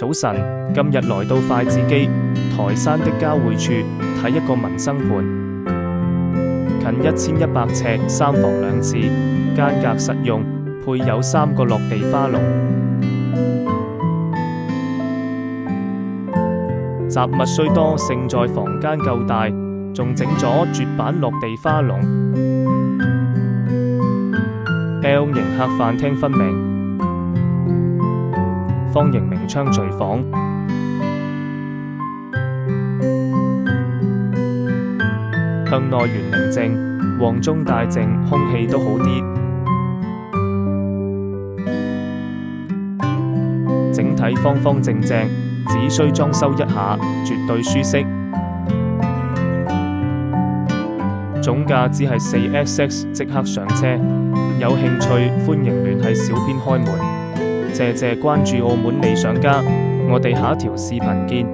早晨，今日來到筷子基台山的交匯處睇一個民生盤，近1100尺，3房2廁，間隔實用，配有3個落地花籠。雜物雖多，勝在房間夠大，仲整咗絕版落地花籠。L 型客飯廳分明，方形明窗隨房，向內圓寧靜，旺中帶靜，空氣都好啲。整體方方正正，只需裝修一下，絕對舒適。總價只係4XX，即刻上車。有興趣歡迎聯繫小編開門。謝謝關注澳門理想家，我哋下一條視頻見。